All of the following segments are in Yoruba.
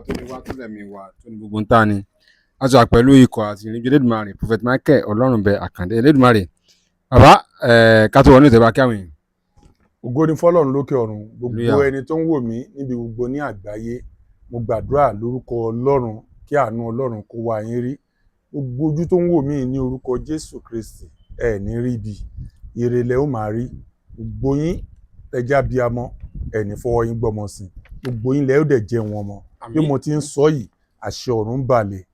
tó ní wá tó lẹ̀mí wa tó ní gbogbo ń tà ní. A sọ pẹ̀lú ikọ̀ àti ìrìnjẹ́ Elédùmarè Prophet Michael Ọlọ́runbẹ Àkàndé Elédùmarè. Bàbá ká tó wọnú ìtẹ̀bá kí àwọn èèyàn. Ògo ni fọ́lọ́run lókè ọ̀run, gbogbo ẹni tó ń wò mí níbi gbogbo ní àgbáyé, mo gbàdúrà lórúkọ Ọlọ́run kí àánú Ọlọ́run kó wá yín rí. Gbogbo ojú tó ń wò mí ní orúkọ Jésù Kristi ẹ ní rí ibi, ire lẹ ó máa rí. Gbogbo yín ẹjẹ́ abiyamọ ẹ ní fọwọ́ yín gbọ́mọ sí, gbogbo yín lẹ ó dẹ̀ jẹ wọn mọ́. Bí mo ti ń sọ yìí, àṣẹ ọ̀run balẹ̀,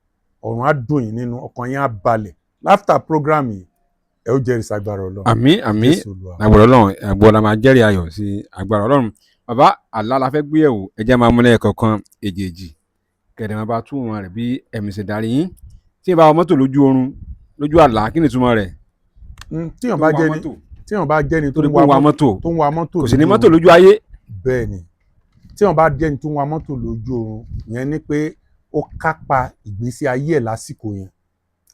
ọ̀run á dùn yín nínú, ọkàn yín á balẹ̀. Láfta program yìí ẹ ó jẹ́rìí sí agbára Ọlọ́run. Àmín àmín agbára Ọlọ́run ẹ̀gbọ́n la máa jẹ́rìí ayọ̀ sí agbára Ọlọ́run. Bàbá àlá la fẹ́ gbé yẹ̀wò, ẹ jẹ́ máa múlẹ̀ kọ̀ọ̀kan èjèèjì kẹ̀dẹ̀ máa bá túmọ̀ rẹ̀ bí ẹ̀mí ṣe darí yín. Tí ẹ bá wọ mọ́tò lójú oorun lójú àlá kí ni túmọ̀ rẹ̀? Tíyàn bá jẹ́ni tó ń wa mọ́tò kò sí ní mọ́tò lójú ayé. Bẹ́ẹ̀ ni, tíyàn bá jẹ́ni tó ń wa mọ́tò lójú oorun yẹn ni pé ó kápá ìgbésí ayé ẹ̀ lásìkò yẹn,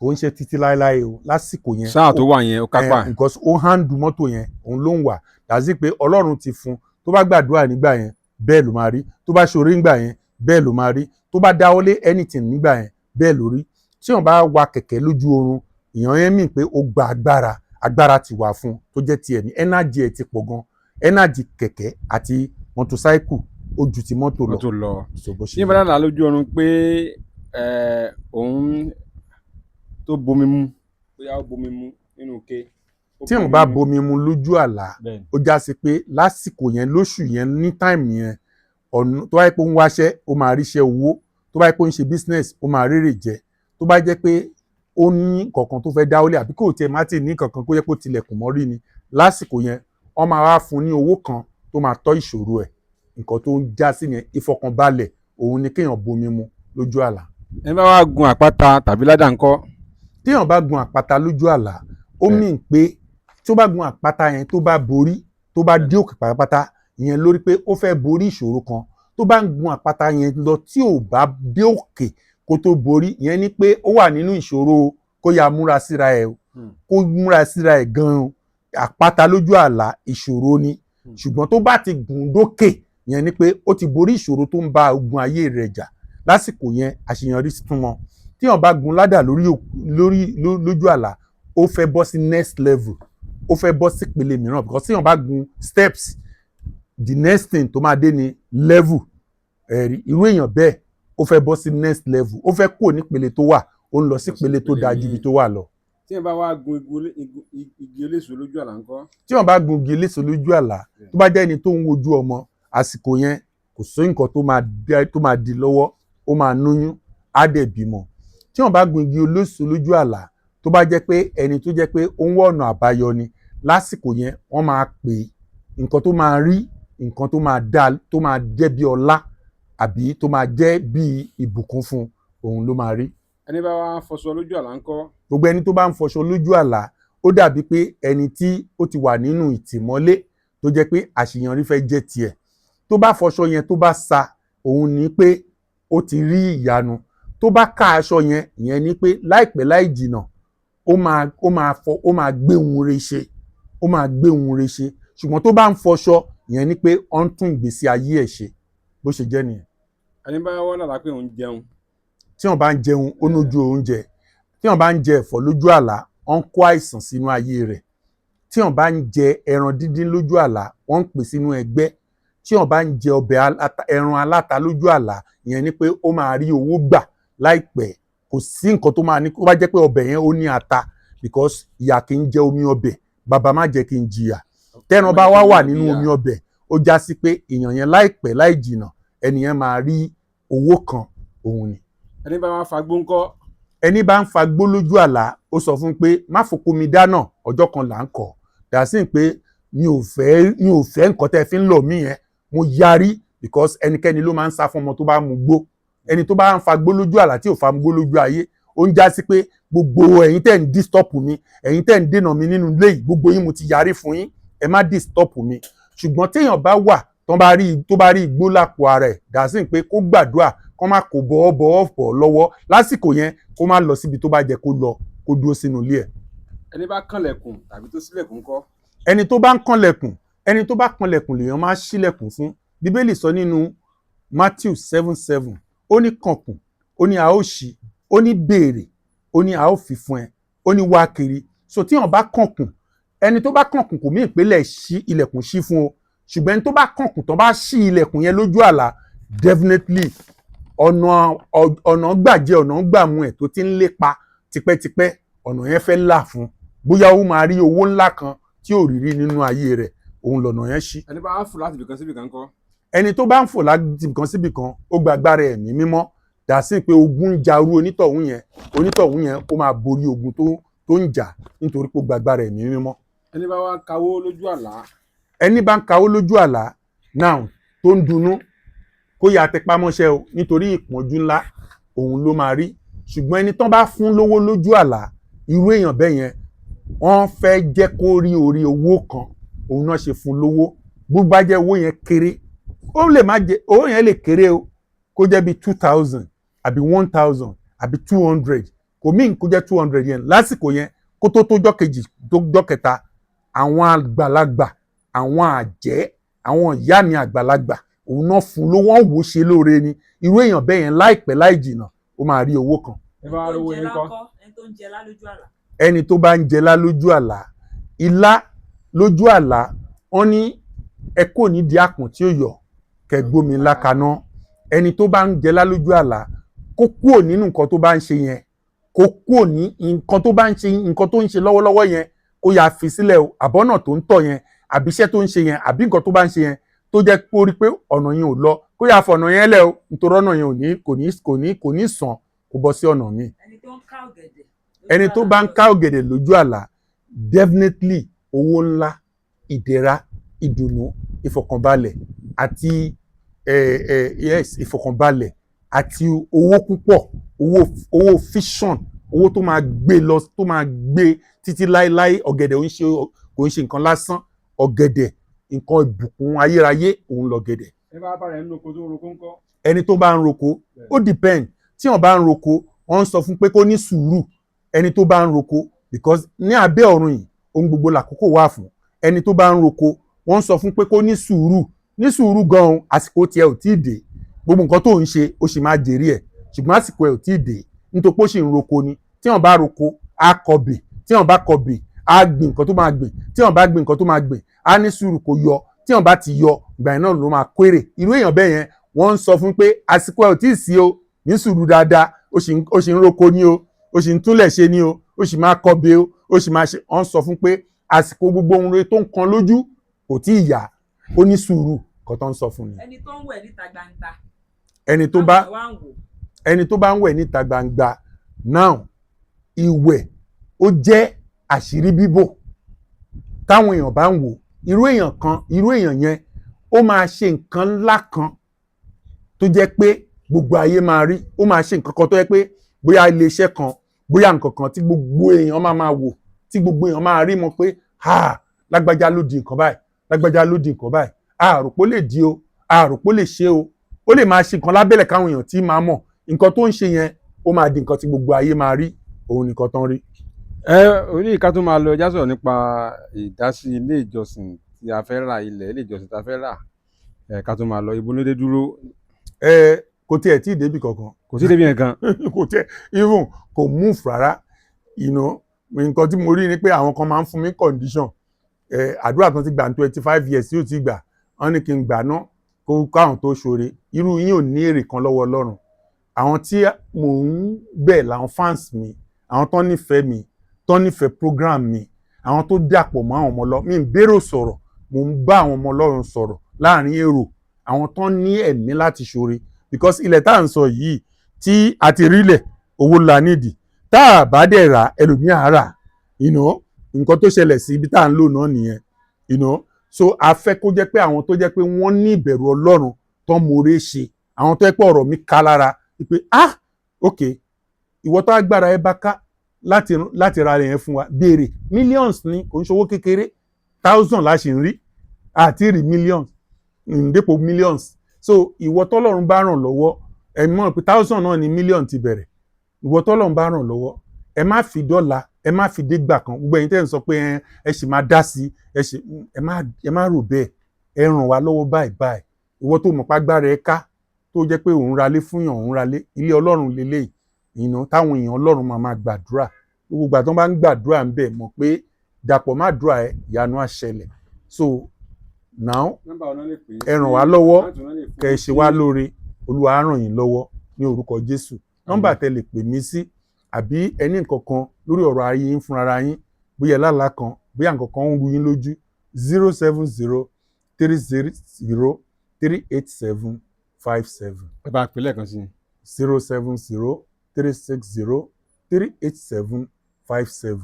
ó ń ṣe títí láéláé o lásìkò yẹn. Sáà tó wà yẹn ó kápá. Because ó handle mọ́tò yẹn òun ló ń wà, dàsí pé Ọlọ́run ti fún, tó bá gbàdúrà nígbà yẹn bẹ́ẹ̀ ló máa rí, tó bá ṣoore nígbà yẹn bẹ́ẹ̀ ló máa rí, tó bá dáwọ́lé anything nígbà yẹn bẹ́ẹ̀ ló rí. Tíyàn bá wa kẹ̀kẹ́ lójú oorun, ìyẹn yẹn mì pé ó gba agbára ti wà fún tó jẹ́ tiẹ̀ ní energy ẹ̀ ti pọ̀ gan, energy kẹ̀kẹ́ àti motorcycle ó ju ti mọ́tò lọ. Ní ìbára là lójú oorun pé òun tó bomi mu bóyá ó bomi mu nínú ike. Tíyàn bá bomi mu lójú àlá ó já sí pé lásìkò yẹn lóṣù yẹn ní time yẹn ọ̀nà tó bá yẹ pé ó ń wáṣẹ́ ó máa ríṣẹ́ owó, tó bá yẹ pé ó ń ṣe business ó máa rérè jẹ, tó bá jẹ́ pé ó ní kankan tó fẹ́ dáwọ́lé àbí kò tiẹ̀ má ti ní kankan kó yẹ kó tilẹ̀kùn mọ́rí ni lásìkò yẹn wọ́n máa wá fún ní owó kan tó máa tọ́ ìṣòro ẹ̀. Nǹkan tó ń já sí yẹn ìfọkànbalẹ̀ òun ni kéèyàn bomi mu lójú àlá. Ẹ bá wá gun àpáta tàbí ládàá ńkọ́? Téèyàn bá gun àpáta lójú àlá ó mì pé tó bá gun àpáta yẹn tó bá borí tó bá dé òkè pátápátá ìyẹn lórí pé ó fẹ́ borí ìṣòro kan. Tó bá ń gun àpáta yẹn lọ tí ò bá dé òkè kó tó borí ìyẹn ni pé ó wà nínú ìṣòro kó ya múra síra ẹ̀ kó múra síra ẹ̀ gan-an. Àpáta lójú àlá ìṣòro ni, ṣùgbọ́n tó bá ti gùn dókè ìyẹn ni pé ó ti borí ìṣòro tó ń bá ogun ayé rẹ̀ jà lásìkò yẹn àṣeyọrí túmọ̀. Tíyàn bá gun ládà lójú àlá ó fẹ́ bọ́ sí next level, ó fẹ́ bọ́ sí ìpele mìíràn because tíyàn bá gun steps the next thing tó máa dé ni level. Irú èèyàn bẹ́ẹ̀ ó fẹ́ bọ́ sí next level, ó fẹ́ kúrò nípele tó wà ó ń lọ sí ìpele tó dáa ju ibi tó wà lọ. Tíyàn bá wá gun igi eléso lójú àlá ńkọ́? Tíyàn bá gun igi eléso lójú àlá tó bá jẹ́ ẹni tó ń wojú ọmọ àsìkò yẹn kò sí nǹkan tó máa di lọ́wọ́, ó máa lóyún á dẹ̀ bímọ. Tíyàn bá gun igi eléso lójú àlá tó bá jẹ́ pé ẹni tó jẹ́ pé ó ń wá ọ̀nà àbáyọ ni lásìkò yẹn wọ́n máa pè nǹkan tó máa rí, nǹkan tó máa dá tó máa jẹ́ bí ọlá àbí tó máa jẹ́ bí ìbùkún fún òun ló máa rí. Ẹni bá wá fọṣọ lójú àlá ńkọ́? Gbogbo ẹni tó bá ń fọṣọ lójú àlá ó dàbí pé ẹni tí ó ti wà nínú ìtìmọ́lé tó jẹ́ pé àṣeyọrí fẹ́ jẹ́ tiẹ̀. Tó bá fọṣọ yẹn tó bá sa òun ni pé ó ti rí ìyanu. Tó bá ká aṣọ yẹn ìyẹn ni pé láìpẹ́ láì jìnà ó máa gbé ohun re ṣe, ó máa gbé ohun re ṣe. Ṣùgbọ́n tó bá ń fọṣọ ìyẹn ni pé ó ń tún ìgbésí ayé ẹ̀ ṣe bó ṣe jẹ́ nìyẹn. Ẹni bá wá lálàá pé òun jẹun. Tíyàn bá ń jẹun ó lójú oúnjẹ, tíyàn bá ń jẹ ẹ̀fọ́ lójú àlá ó ń kó àìsàn sínú ayé rẹ̀. Tíyàn bá ń jẹ ẹran díndín lójú àlá wọ́n ń pè sínú ẹgbẹ́. Tíyàn bá ń jẹ ọbẹ̀ ẹran aláta lójú àlá ìyẹn ni pé ó máa rí owó gbà láìpẹ́. Kò sí nǹkan tó máa ní kó bá jẹ́ pé ọbẹ̀ yẹn ó ní ata because ìyà kì í jẹ omi ọbẹ̀, bàbá má jẹ́ kí n jìyà. Tẹ́ran bá wà nínú omi ọbẹ̀ ó já sí pé èèyàn yẹn láìpẹ́ láì jìnà ẹni yẹn máa rí owó kan òun ni. Ẹni bá wá fagbó ńkọ́? Ẹni bá ń fagbó lójú àlá ó sọ fún pé má fòkó mi dáná ọjọ́ kan là ń kọ̀. Dàsí pé mi ò fẹ́ nǹkan tẹ́ fi ń lọ̀ mí yẹn mo yarí because ẹnikẹ́ni ló máa ń sá fún ọmọ tó bá mu gbó. Ẹni tó bá ń fagbó lójú àlá tí ò fa gbó lójú ayé ó ń já sí pé gbogbo ẹ̀yin tẹ́ ń disturb mi, ẹ̀yin tẹ́ ń dènà mi nínú ilé yìí gbogbo yín mo ti yarí fún yín ẹ má disturb mi. Ṣùgbọ́n téèyàn bá wà tó bá rí igbó lápò ara ẹ̀ dàsí pé kó gbàdúrà kó má kó bọ́ lọ́wọ́ lásìkò yẹn kó má lọ síbi tó bá jẹ́ kó lọ kó dúró sínú ilé ẹ̀. Ẹni bá kànlẹ̀kùn tàbí tó ṣílẹ̀kùn ńkọ́? Ẹni tó bá ń kànlẹ̀kùn lèèyàn máa ṣílẹ̀kùn fún. Bíbélì sọ nínú Matthew 7:7 ó ní kànkùn, ó ní a ó ṣí, ó ní béèrè, ó ní a ó fi fún ẹ, ó ní wá kiri. So tí wọ́n bá kànkùn, ẹni tó bá kànkùn kò mí ìpínlẹ̀ ṣí ilẹ̀kùn ṣí fún o, ṣùgbọ́n ẹni tó bá kànkùn tó bá ṣí ilẹ̀kùn yẹn lójú àlá, definitely ọ̀nà gbàjẹ́ ọ̀nà gbàmú ẹ̀ tó ti ń lépa tipẹ́tipẹ́, ọ̀nà yẹn fẹ́ là fún, bóyá ó máa rí owó ńlá kan tí ò rí nínú ayé rẹ̀, òun lọ̀nà yẹn ṣí. ẹni bá fò láti ibìkan síbì kan kọ́. ẹni tó bá ń fò láti ibìkan síbì kan, ó gba agbára ẹ̀mí mímọ́, dàsí pé ogun ń jarú onítọ̀hún yẹn ó máa borí ogun tó ń jà nítorí pé ó gba agbára ẹ̀mí mímọ́. ẹni bá wá kawó lójú àlá. ẹni bá ń kawó lójú àlá náà tó ń dunnú, kó yà tẹpá mọ́ṣẹ́ o, nítorí ìpọ́njú ńlá òun ló máa rí. ṣùgbọ́n ẹni tán bá fún lówó lójú àlá, irú èèyàn bẹ́ẹ̀ yẹn wọ́n fẹ́ jẹ́ kó rí orí owó kan, òun náà ṣe fún lówó. bó bá jẹ́ owó yẹn kéré, ó lè má jẹ owó yẹn lè kéré o, kó jẹ́ bí 2000 àbí 1000 àbí 200, kò mí kó jẹ́ 200 yẹn lásìkò yẹn, kó tó jọ́ kejì tó jọ́ kẹta, àwọn àgbàlagbà, àwọn àjẹ́, àwọn ìyá mi àgbàlagbà, òun náà fún lówó, wọ́n wò ṣe lóore ni. irú èèyàn bẹ́ẹ̀ yẹn láìpẹ́ láì jìnnà ó máa rí owó kan. ẹ bá rówó yín kọ́. ẹni tó bá ń jẹlá lójú àlá, ilá lójú àlá, wọ́n ní ẹ kò ní di àpọ̀n tí ó yọ kẹgbómi ńlá kaná. ẹni tó bá ń jẹlá lójú àlá, kó kúrò nínú nǹkan tó bá ń ṣe yẹn, kó kúrò ní nǹkan tó bá ń ṣe, nǹkan tó ń ṣe lọ́wọ́lọ́wọ́ yẹn, kó yà fi sílẹ̀ o, àbọ̀nà tó ń tọ̀ yẹn, àbí iṣẹ́ tó ń ṣe yẹn, àbí nǹkan tó bá ń ṣe yẹn tó jẹ́ pé ó rí pé ọ̀nà yẹn ò lọ, kó yà fọ̀nà yẹn lẹ̀ o, nítorí ọ̀nà yẹn kò ní sàn, kó bọ́ sí ọ̀nà míì. ẹni tó bá ń ká ọ̀gẹ̀dẹ̀ lójú àlá, definitely owó ńlá, ìdẹ̀ra, ìdùnnú, ìfọ̀kànbalẹ̀ àti ìfọ̀kànbalẹ̀ àti owó púpọ̀, owó fission, owó tó máa gbé lọ, tó máa gbé títí láéláé. ọ̀gẹ̀dẹ̀ kò ń ṣe nǹkan lásán, ọ̀gẹ̀dẹ̀ nǹkan ìbùkún ayérayé òun lọ̀gẹ̀dẹ̀. ẹ bá bá rẹ̀ nínú oko tó ń roko ńkọ́. ẹni tó bá ń roko, ó depend. tí wọ́n bá ń roko, wọ́n ń sọ fún pé kó ní sùúrù. ẹni tó bá ń roko, because ní abẹ́ ọ̀run yìí ohun gbogbo làkókò wà fún. ẹni tó bá ń roko, wọ́n ń sọ fún pé kó ní sùúrù gan-an, àsìkò tiẹ̀ ò tí ì dé. gbogbo nǹkan tó ń ṣe ó sì máa jèrè ẹ̀, ṣùgbọ́n àsìkò ẹ̀ ò tí ì dé, nítorí pé ó sì ń roko ni. tí wọ́n bá roko, á kọbè, tí wọ́n bá kọbè, á gbìn nǹkan tó máa gbìn, tí wọ́n bá gbìn nǹkan tó máa gbìn, á ní sùúrù kó yọ, tí wọ́n bá ti yọ, ìgbà yẹn náà ló máa kéré. irú èèyàn bẹ́ẹ̀ yẹn wọ́n ń sọ fún pé àsìkò ẹ̀ ò tí ì sí o, ní sùúrù dáadáa, ó sì ń roko ni o, ó sì ń túnlẹ̀ ṣe ni o, ó sì máa kọbè o, ó sì máa ṣe. wọ́n ń sọ fún pé àsìkò gbogbo ohun rere tó ń kan lójú kò tí ì yá, ó ní sùúrù, kan tó ń sọ fún ni. ẹni tó ń wẹ̀ níta gbangba. ẹni tó bá ń wẹ̀ níta gbangba, now ìwẹ̀ ó jẹ́ àṣírí bíbò. táwọn èèyàn bá ń wò, irú èèyàn yẹn ó máa ṣe nǹkan ńlá kan tó jẹ́ pé gbogbo ayé máa rí. ó máa ṣe nǹkan kan tó jẹ́ pé bóyá iléeṣẹ́ kan, bóyá nǹkan kan tí gbogbo èèyàn máa wò, tí gbogbo èèyàn máa rí mọ̀ pé lágbájá ló di nǹkan báyìí, lágbájá ló di nǹkan báyìí, àròpó lè di o, àròpó lè ṣe o. ó lè máa ṣe nǹkan lábẹ́lẹ̀ káwọn èèyàn tí máa mọ̀ nǹkan tó ń ṣe yẹn, ó máa di nǹkan tí gbogbo ayé máa rí, òun nìkan tán rí. orí ìka tó máa lọ ẹjá sọ̀rọ̀ nípa ìdásí ilé ìjọsìn tí a fẹ́ rà, ilé ìjọsìn tí a fẹ́ rà, ká tó máa lọ, ibo ló dé dúró. kò tiẹ̀ tí ì débi kankan. kò sí débi yẹn kan. kò tiẹ̀ even kò move rárá. nǹkan tí mo rí ni pé àwọn kan máa ń fún mi condition. àdúrà kan ti gbà ní 25 years tí ó ti gbà, wọ́n ní kí n gbà náà kó káwọn tó ṣoore. irú yín ò ní èrè kan lọ́wọ́ Ọlọ́run. àwọn tí mò ń bẹ̀ làwọn fans mi, àwọn tó nífẹ̀ẹ́ mi, tó nífẹ̀ẹ́ program mi, àwọn tó dàpọ̀ mọ́ àwọn ọmọ Ọlọ́run. mi ń bèrò sọ̀rọ̀, mò ń bá àwọn ọmọ Ọlọ́run sọ̀rọ̀ láàrin èrò, àwọn tó ní ẹ̀mí láti ṣoore. because ilẹ̀ tá à ń sọ yìí, tí a ti rílẹ̀, owó la nídìí. tá a bá dẹ̀ rà, ẹlòmíà rà. nǹkan tó ṣẹlẹ̀ sí ibi tá à ń lò náà nìyẹn. so a fẹ́ kó jẹ́ pé àwọn tó jẹ́ pé wọ́n ní ìbẹ̀rù Ọlọ́run tó mọ̀ọ́rẹ́ ṣe, àwọn tó jẹ́ pé ọ̀rọ̀ mi ká lára pé ok, ìwọ tó agbára ẹ bá ká láti ra rẹ̀ yẹn fún wa, béèrè. millions ni, kò ń ṣowó kékeré. 1000 la ṣì ń rí, àti rí millions, dépò millions. so ìwọ tọ́lọ́run bá ràn lọ́wọ́, ẹ mọ̀ pé 1000 náà ni million ti bẹ̀rẹ̀. ìwọ tọ́lọ́run bá ràn lọ́wọ́, ẹ má fi dọ́là, ẹ má fi dégbà kan. gbogbo ẹ̀yin tẹ́ ń sọ pé ẹ sì máa dá sí, ẹ má rò bẹ́ẹ̀. ẹ ràn wá lọ́wọ́ báyìí. ìwọ tó mọ̀ pé agbára ẹ ká, tó jẹ́ pé òun ralé fún yàn òun ralé ilé ọlọ́run lélẹ́yìí ìná táwọn èèyàn ọlọ́run máa gbàdúrà gbogbo ìgbà tó bá ń gbàdúrà ń bẹ̀ mọ̀ pé dàpọ̀ má dúrà ẹ̀ ìyanu á ṣẹlẹ̀ so now ẹ ràn wá lọ́wọ́ kẹ́ ẹ ṣe wá lóore olúwa á ràn yín lọ́wọ́ ní orúkọ jésù nọ́mbà tẹ́ lè pè mí sí àbí ẹni nǹkan kan lórí ọ̀rọ̀ ayé yín fúnra yín bóyá lálàá kan bóyá nǹkan kan ń ru yín lójú 070-360-387-57. ẹ bá a pè lẹ́ẹ̀kan sí i. 070-360-387-57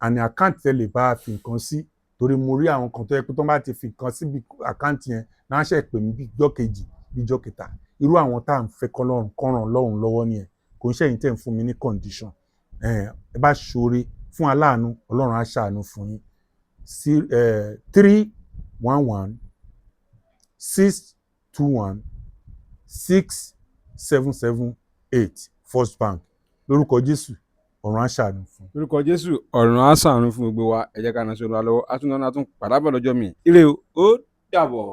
àní àkáǹtì tẹ́ lè bá a fi nǹkan sí torí mo rí àwọn kan tó yẹ pé tó bá ti fi nǹkan síbi àkáǹtì yẹn náà ṣe pè mí bíjọ́ kejì bíjọ́ kẹta irú àwọn tá à ń fẹ́ kọ́ràn lọ́rùn lọ́wọ́ nìyẹn kò ń ṣẹ̀yìn tẹ̀ ń fún mi ní condition ẹ bá ṣoore fún aláàánú ọlọ́run á ṣàánú fún yín 311-621-6778 First Bank lórúkọ Jésù ọ̀run á ṣàánú fún. lórúkọ Jésù ọ̀run á ṣàánú fún gbogbo wa ẹ jẹ́ ká náà ṣe olúwa lọ́wọ́ á tún náà tún padà bọ̀ lọ́jọ́ mi ire o ó dàbọ̀.